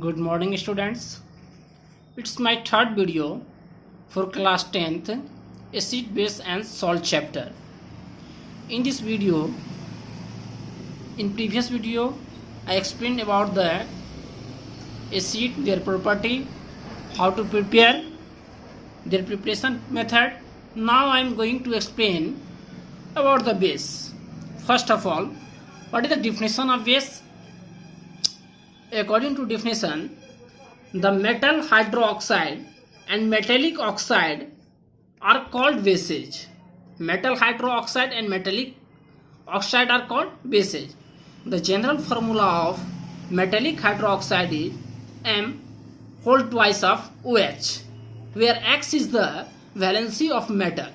Good morning students. It's my third video for class 10th acid base and salt chapter. In this video, in previous video I explained about the acid, their property, how to prepare, their preparation method. Now I am going to explain about the base. First of all, what is the definition of base? According to definition, the metal hydroxide and metallic oxide are called bases. Metal hydroxide and metallic oxide are called bases. The general formula of metallic hydroxide is M whole twice of OH, where X is the valency of metal.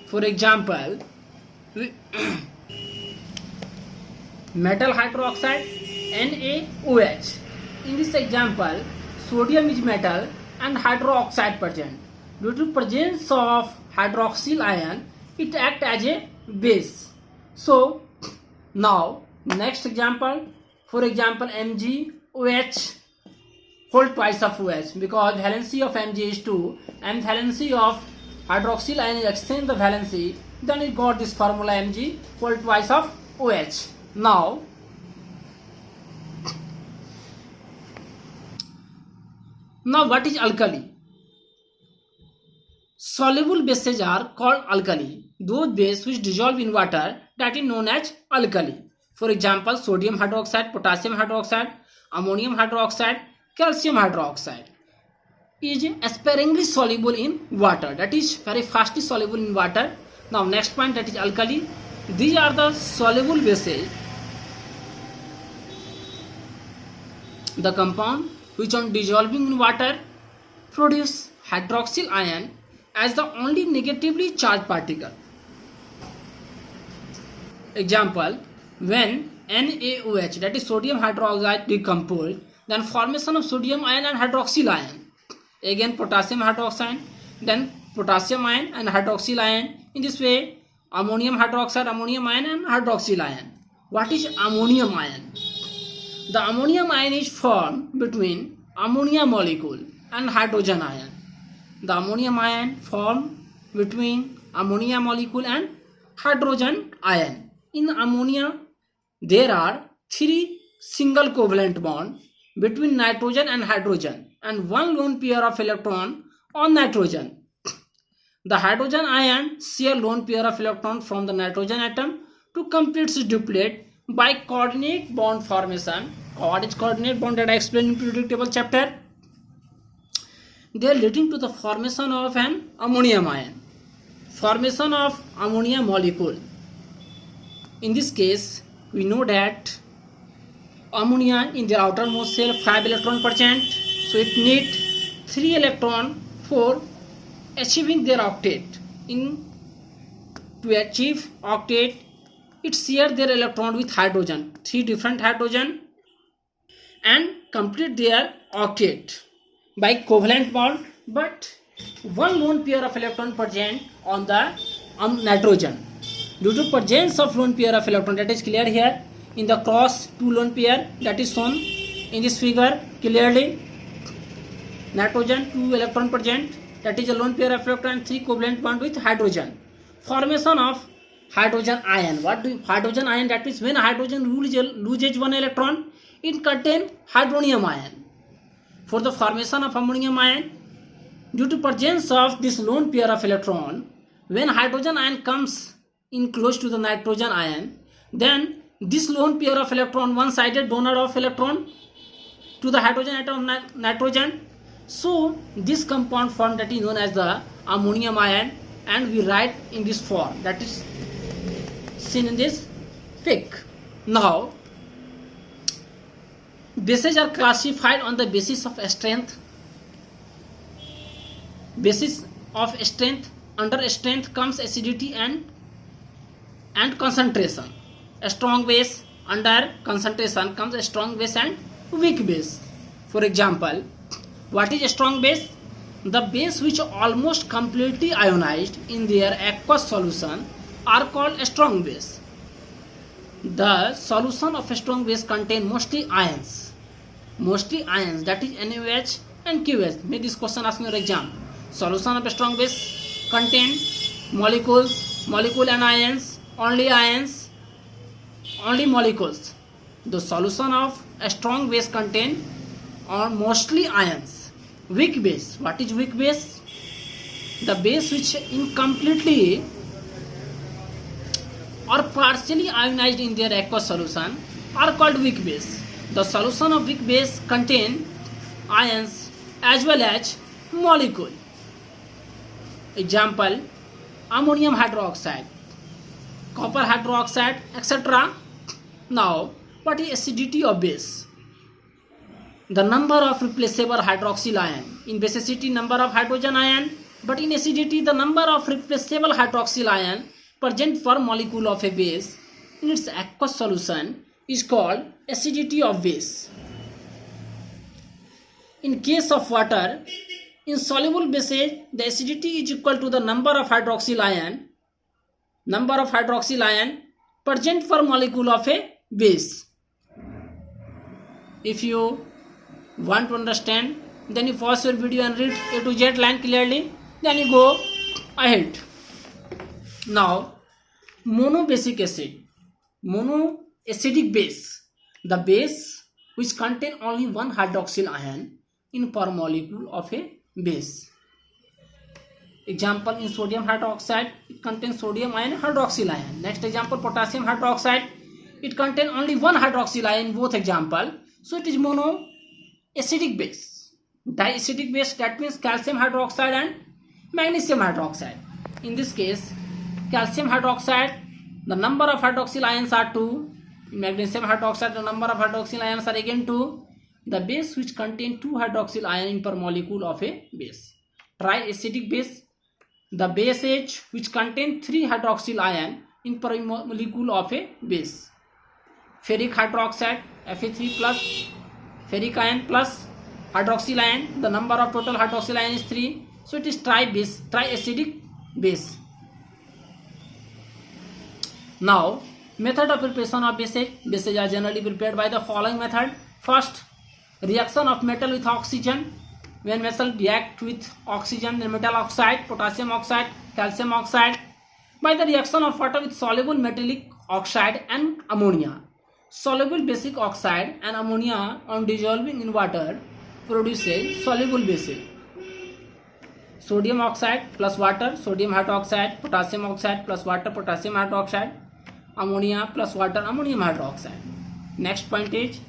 For example, metal hydroxide NaOH. In this example, sodium is metal and hydroxide present. Due to presence of hydroxyl ion, it acts as a base. So now next example, for example MgOH whole twice of OH, because valency of Mg is 2 and valency of hydroxyl ion is exchange the valency, then it got this formula Mg whole twice of OH. Now what is alkali? Soluble bases are called alkali. Those bases which dissolve in water, that is known as alkali. For example, sodium hydroxide, potassium hydroxide, ammonium hydroxide, calcium hydroxide is sparingly soluble in water, that is very fastly soluble in water. Now next point, that is alkali. These are the soluble bases, the compound which on dissolving in water produce hydroxyl ion as the only negatively charged particle. Example, when NaOH, that is sodium hydroxide, decompose, then formation of sodium ion and hydroxyl ion. Again potassium hydroxide, then potassium ion and hydroxyl ion. In this way, ammonium hydroxide, ammonium ion and hydroxyl ion. What is ammonium ion? The ammonium ion is formed between ammonia molecule and hydrogen ion. The ammonium ion formed between ammonia molecule and hydrogen ion. In ammonia, there are 3 single covalent bonds between nitrogen and hydrogen and 1 lone pair of electron on nitrogen. The hydrogen ion share lone pair of electron from the nitrogen atom to complete its duplet by coordinate bond formation. What is coordinate bond? That I explained in periodic table chapter. They are leading to the formation of an ammonium ion, formation of ammonia molecule. In this case, we know that ammonia in their outermost shell 5 electron present, so it needs 3 electron for achieving their octet. To achieve octet, it share their electron with hydrogen, 3 different hydrogen, and complete their octet by covalent bond, but 1 lone pair of electron present on the nitrogen. Due to presence of lone pair of electron, that is clear here in the cross 2 lone pair, that is shown in this figure clearly. Nitrogen 2 electron present, that is a lone pair of electron and 3 covalent bond with hydrogen. Formation of hydrogen ion. What do hydrogen ion? That means when hydrogen loses 1 electron, it contains hydronium ion. For the formation of ammonium ion, due to presence of this lone pair of electron, when hydrogen ion comes in close to the nitrogen ion, then this lone pair of electron, one-sided donor of electron to the hydrogen atom nitrogen, so this compound form, that is known as the ammonium ion, and we write in this form, that is seen in this pic. Now bases are classified on the basis of strength. Basis of strength, under strength comes acidity and concentration. A strong base, under concentration comes a strong base and weak base. For example, what is a strong base? The base which almost completely ionized in their aqueous solution are called a strong base. The solution of a strong base contain mostly ions. mostly ions, that is NaOH and QH. May this question ask in your exam. Solution of a strong base contain molecule and ions, only molecules. The solution of a strong base contain or mostly ions. Weak base, what is weak base? The base which incompletely or partially ionized in their aqueous solution are called weak base. The solution of weak base contain ions as well as molecule. Example, ammonium hydroxide, copper hydroxide, etc. Now, what is acidity of base? The number of replaceable hydroxyl ion. In basicity, number of hydrogen ion, but in acidity, the number of replaceable hydroxyl ion present per molecule of a base in its aqueous solution is called acidity of base. In case of water, in soluble bases, the acidity is equal to the number of hydroxyl ion present per molecule of a base. If you want to understand, then you pause your video and read A to Z line clearly, then you go ahead. Now, monobasic acid, monoacidic base, the base which contain only one hydroxyl ion in per molecule of a base. Example, in sodium hydroxide, it contains sodium ion and hydroxyl ion. Next example, potassium hydroxide, it contains only one hydroxyl ion in both example, so it is monoacidic base. Diacidic base, that means calcium hydroxide and magnesium hydroxide. In this case, calcium hydroxide, the number of hydroxyl ions are 2. In magnesium hydroxide, the number of hydroxyl ions are again 2. The base which contain 2 hydroxyl ion in per molecule of a base. Triacidic base, the base H which contain 3 hydroxyl ion in per molecule of a base. Ferric hydroxide, Fa3 plus ferric ion plus hydroxyl ion, the number of total hydroxyl ion is 3, so it is triacidic base. Now, method of preparation of bases. Bases are generally prepared by the following method. First, reaction of metal with oxygen. When metal react with oxygen, then metal oxide, potassium oxide, calcium oxide. By the reaction of water with soluble metallic oxide and ammonia. Soluble basic oxide and ammonia on dissolving in water produces soluble bases. Sodium oxide plus water, sodium hydroxide, potassium oxide plus water, potassium hydroxide, ammonia plus water, ammonium hydroxide. Next point is,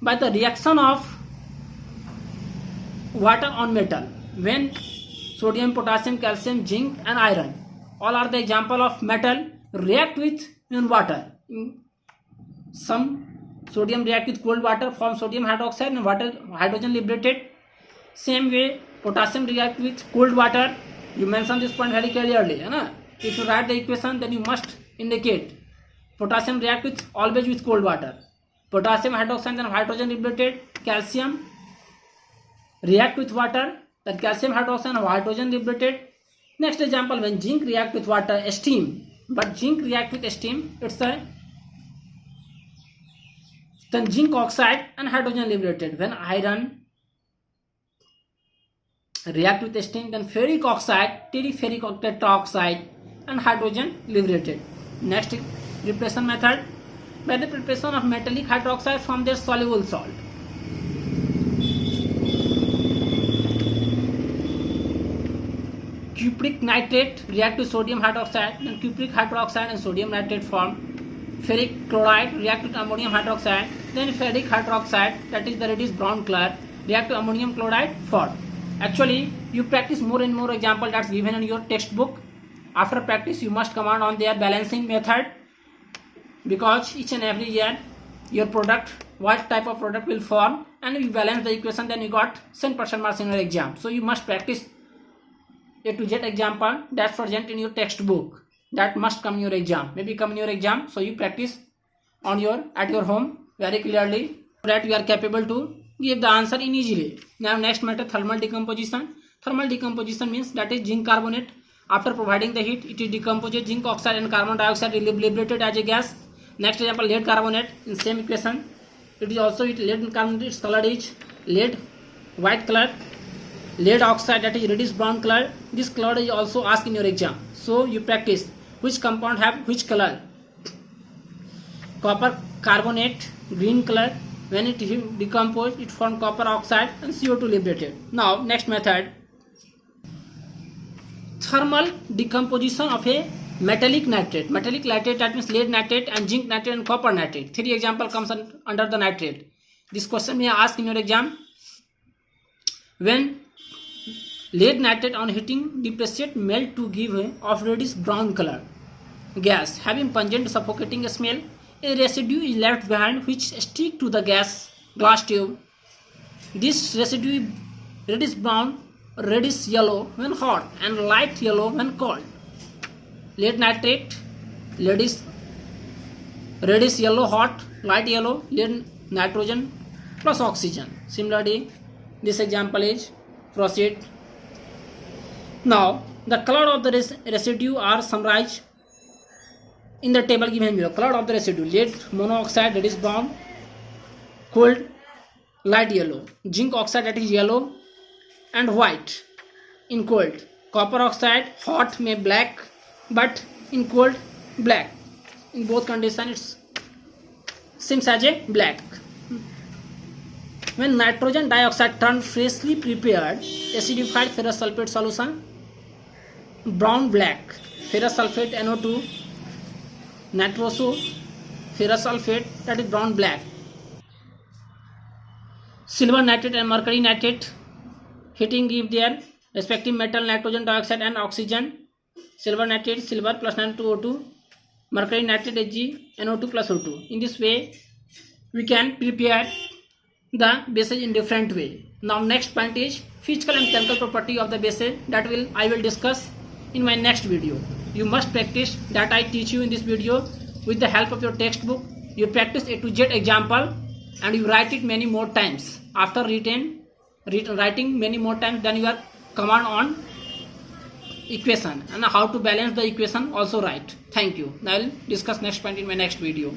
by the reaction of water on metal, when sodium, potassium, calcium, zinc and iron, all are the example of metal, react with water. Some sodium react with cold water, form sodium hydroxide and water hydrogen liberated. Same way, potassium react with cold water. You mention this point very clearly. If you write the equation, then you must indicate potassium react with always with cold water. Potassium hydroxide and hydrogen liberated. Calcium react with water, then calcium hydroxide and hydrogen liberated. Next example, when zinc react with water, steam, but zinc react with steam, it's a then zinc oxide and hydrogen liberated. When iron react with steam, then ferric oxide, ferric tetraoxide and hydrogen liberated. Next, preparation method. By the preparation of metallic hydroxide from their soluble salt. Cupric nitrate react to sodium hydroxide, then cupric hydroxide and sodium nitrate form. Ferric chloride react with ammonium hydroxide, then ferric hydroxide, that is the reddish brown color, react to ammonium chloride form. Actually, you practice more and more example that's given in your textbook. After practice, you must command on their balancing method, because each and every year your product, what type of product will form, and you balance the equation, then you got 100% marks in your exam. So you must practice A to Z example that's present in your textbook, that must come in your exam, maybe come in your exam. So you practice on at your home very clearly, so that you are capable to give the answer in easily. Now next method, thermal decomposition. Thermal decomposition means that is zinc carbonate. After providing the heat, it is decomposed. Zinc oxide and carbon dioxide is liberated as a gas. Next example, lead carbonate in same equation. It is also with lead carbonate. Its color is lead white color. Lead oxide, that is reddish brown color. This color is also asked in your exam. So you practice which compound have which color. Copper carbonate, green color. When it decomposes, it forms copper oxide and CO2 liberated. Now next method, thermal decomposition of a metallic nitrate. Metallic nitrate, that means lead nitrate and zinc nitrate and copper nitrate. 3 example comes under the nitrate. This question may ask in your exam. When lead nitrate on heating depreciate, melt to give of reddish brown color gas having pungent suffocating smell. A residue is left behind which stick to the glass tube. This residue reddish brown, reddish yellow when hot and light yellow when cold. Lead nitrate, reddish yellow hot, light yellow, lead nitrogen plus oxygen. Similarly, this example is proceed. Now the color of the residue are summarized in the table given below. Color of the residue: lead monoxide, that is brown, cold, light yellow; zinc oxide, that is yellow and white in cold; copper oxide, hot, may black, but in cold black. In both conditions it seems as a black. When nitrogen dioxide turned freshly prepared acidified ferrous sulfate solution, brown black. Ferrous sulfate NO2, nitroso ferrous sulfate, that is brown black. Silver nitrate and mercury nitrate heating give their respective metal nitrogen dioxide and oxygen. Silver nitrate silver plus N2O2, mercury nitrate Hg NO2 plus O2. In this way we can prepare the bases in different way. Now next point is physical and chemical property of the bases, that I will discuss in my next video. You must practice that I teach you in this video with the help of your textbook. You practice A to Z example and you write it many more times. After writing many more times, then you are command on equation and how to balance the equation also write. Thank you. I will discuss next point in my next video.